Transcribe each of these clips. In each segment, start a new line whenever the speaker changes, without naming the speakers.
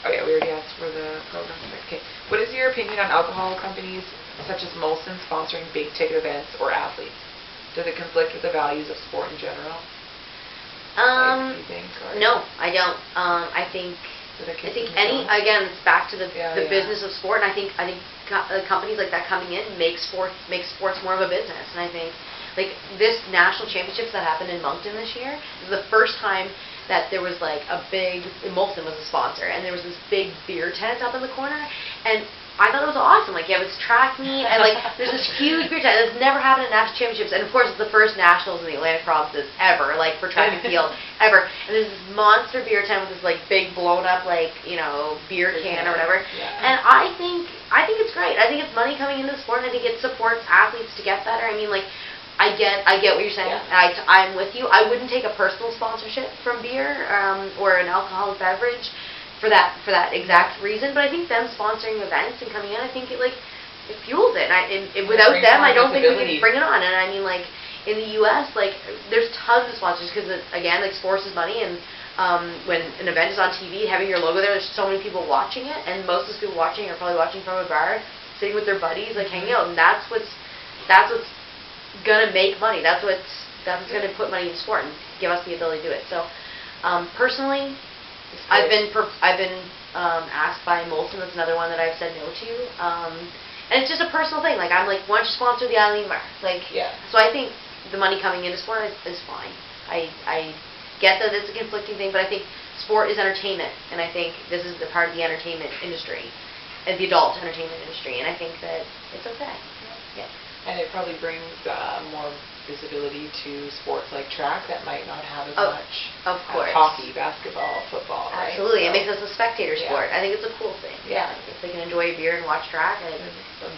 Oh yeah, we already asked for the program. Okay. What is your opinion on alcohol companies such as Molson sponsoring big ticket events or athletes? Does it conflict with the values of sport in general?
You think, no, I don't. I think again, it's back to the business of sport, and I think companies like that coming in make sports more of a business, and I think like this national championships that happened in Moncton this year is the first time that there was like a big, Molson was a sponsor, and there was this big beer tent up in the corner, and I thought it was awesome. Like, you have this track meet, and like, there's this huge beer tent. It's never happened at national championships, and of course, it's the first nationals in the Atlantic provinces ever, like for track and field ever. And there's this monster beer tent with this like big blown up like beer can or whatever. Yeah. And I think it's great. I think it's money coming into the sport, and I think it supports athletes to get better. I mean, like, I get what you're saying. Yeah. I'm with you. I wouldn't take a personal sponsorship from beer or an alcoholic beverage for that exact reason, but I think them sponsoring events and coming in, I think it fuels it. And without them, I don't think we could bring it on. And I mean, like in the U.S., like there's tons of sponsors because again, like sports is money, and when an event is on TV, having your logo there's so many people watching it, and most of those people watching are probably watching from a bar, sitting with their buddies, like hanging out, and that's what's gonna make money. That's what's gonna put money in sport and give us the ability to do it. So personally, I've been asked by Molson. That's another one that I've said no to, and it's just a personal thing. Like I'm like, why don't you sponsor the Eileen Bar? Like, yeah. So I think the money coming into sport is fine. I get that it's a conflicting thing, but I think sport is entertainment, and I think this is the part of the entertainment industry, and the adult entertainment industry, and I think that it's okay. Yeah.
And it probably brings more visibility to sports like track that might not have as much.
Of course.
Hockey, basketball, football.
Absolutely.
Right?
It makes us a spectator sport. I think it's a cool thing. Yeah. If they can enjoy a beer and watch track,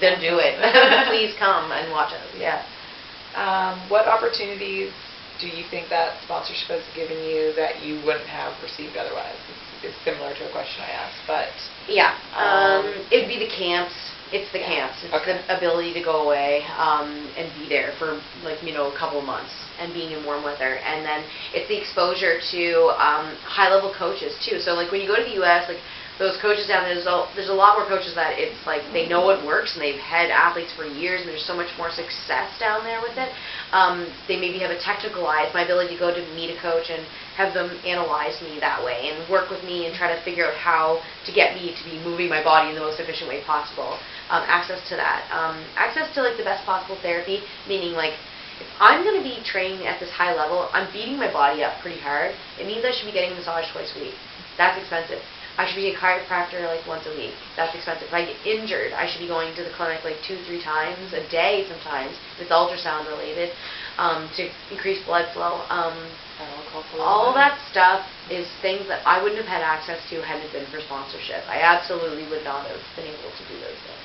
then do it. Please come and watch us. Yeah.
What opportunities do you think that sponsorship has given you that you wouldn't have received otherwise? It's similar to a question I asked, but... Yeah.
It would be the camps. It's the camps. It's the ability to go away and be there for a couple of months and being in warm weather, and then it's the exposure to high-level coaches too. So like when you go to the U.S., like those coaches down there, there's a lot more coaches that it's like they know what works and they've had athletes for years, and there's so much more success down there with it. They maybe have a technical eye. It's my ability to go to meet a coach and have them analyze me that way and work with me and try to figure out how to get me to be moving my body in the most efficient way possible. Access to that. Access to like the best possible therapy, meaning like if I'm going to be training at this high level, I'm beating my body up pretty hard. It means I should be getting a massage twice a week. That's expensive. I should be a chiropractor like once a week. That's expensive. If I get injured, I should be going to the clinic like 2-3 times a day sometimes. If it's ultrasound related, to increase blood flow. All that stuff is things that I wouldn't have had access to hadn't it been for sponsorship. I absolutely would not have been able to do those things.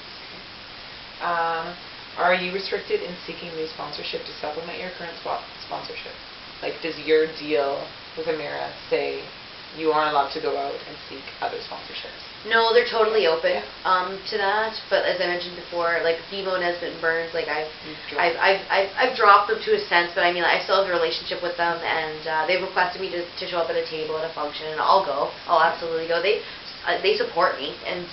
Are you restricted in seeking new sponsorship to supplement your current sponsorship? Like, does your deal with Amira say you aren't allowed to go out and seek other sponsorships?
No, they're totally open to that. But as I mentioned before, like BMO, Nesbitt and Burns, like I've dropped them to a sense, but I mean I still have a relationship with them, and they've requested me to show up at a table at a function, and I'll go. I'll absolutely go. They support me, and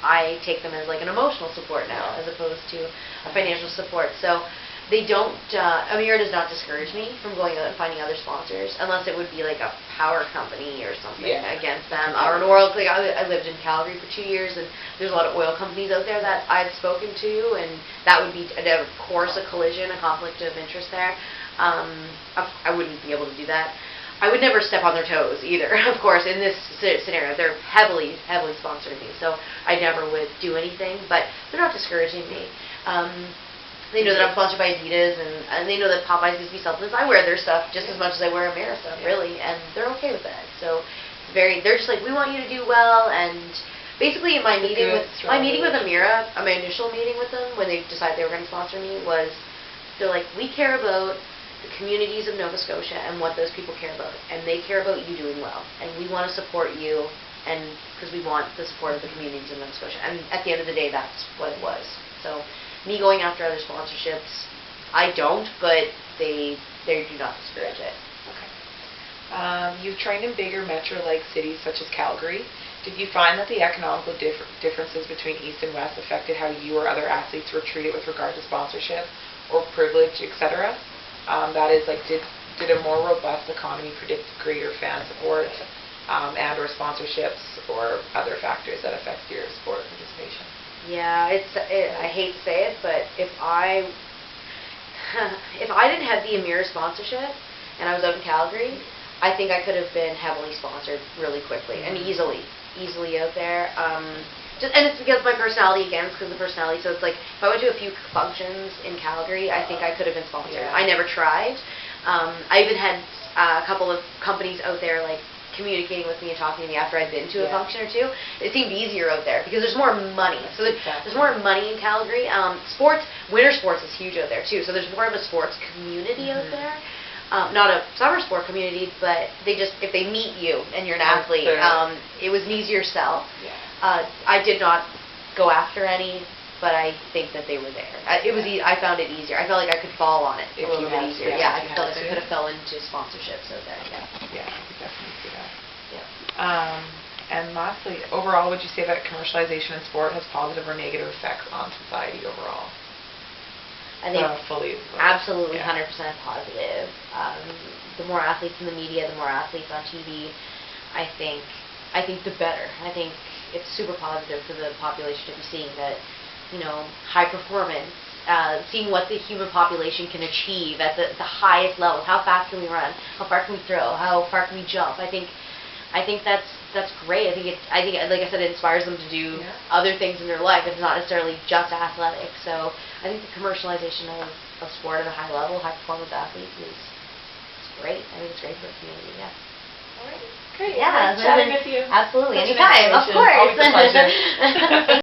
I take them as like an emotional support now, as opposed to a financial support. So they don't. Amira does not discourage me from going out and finding other sponsors, unless it would be like a power company or something against them, or an oil. Like I lived in Calgary for 2 years, and there's a lot of oil companies out there that I've spoken to, and that would be, of course, a collision, a conflict of interest there. I wouldn't be able to do that. I would never step on their toes either, of course, in this scenario. They're heavily sponsoring me, so I never would do anything, but they're not discouraging me. They know that I'm sponsored by Adidas, and they know that Popeyes gives me supplements. I wear their stuff just as much as I wear Amira stuff, really, and they're okay with that. So they're just like, we want you to do well, and basically my meeting with Amira, my initial meeting with them when they decided they were going to sponsor me was, they're like, we care about the communities of Nova Scotia and what those people care about, and they care about you doing well, and we want to support you, and because we want the support of the communities of Nova Scotia, and at the end of the day, that's what it was. So me going after other sponsorships, I don't, but they do not discourage it.
Okay. You've trained in bigger metro-like cities such as Calgary. Did you find that the economical differences between East and West affected how you or other athletes were treated with regard to sponsorship or privilege, etc.? That is, like, did a more robust economy predict greater fan support and or sponsorships or other factors that affect your sport participation?
Yeah, I hate to say it, but if I didn't have the Emira sponsorship and I was out in Calgary, I think I could have been heavily sponsored really quickly and easily out there. And it's because of my personality again, it's because of the personality. So it's like if I went to a few functions in Calgary, I think I could have been sponsored.
Yeah.
I never tried. I even had a couple of companies out there like communicating with me and talking to me after I'd been to a function or two. It seemed easier out there because there's more money. So there's more money in Calgary. Winter sports is huge out there too. So there's more of a sports community out there. Not a summer sport community, but if they meet you and you're an athlete, it was an easier sell. Yeah. I did not go after any, but I think that they were there. I found it easier. I felt like I could fall on it a little bit easier. Yeah, I felt like I could have fell into sponsorships out there.
Yeah, I could definitely see that. Yeah. And lastly, overall, would you say that commercialization in sport has positive or negative effects on society overall?
I think absolutely 100%
Yeah.
positive. The more athletes in the media, the more athletes on TV, I think the better. I think it's super positive for the population to be seeing that, high performance, seeing what the human population can achieve at the highest level. How fast can we run? How far can we throw? How far can we jump? I think that's great. I think like I said, it inspires them to do other things in their life. It's not necessarily just athletics. So I think the commercialization of sport at a high level, high performance athletes is great. I think it's great for the community. Yeah.
All right. Great.
Yeah.
Nice chatting with you.
Absolutely.
Such
Anytime. Of course.
Always a pleasure.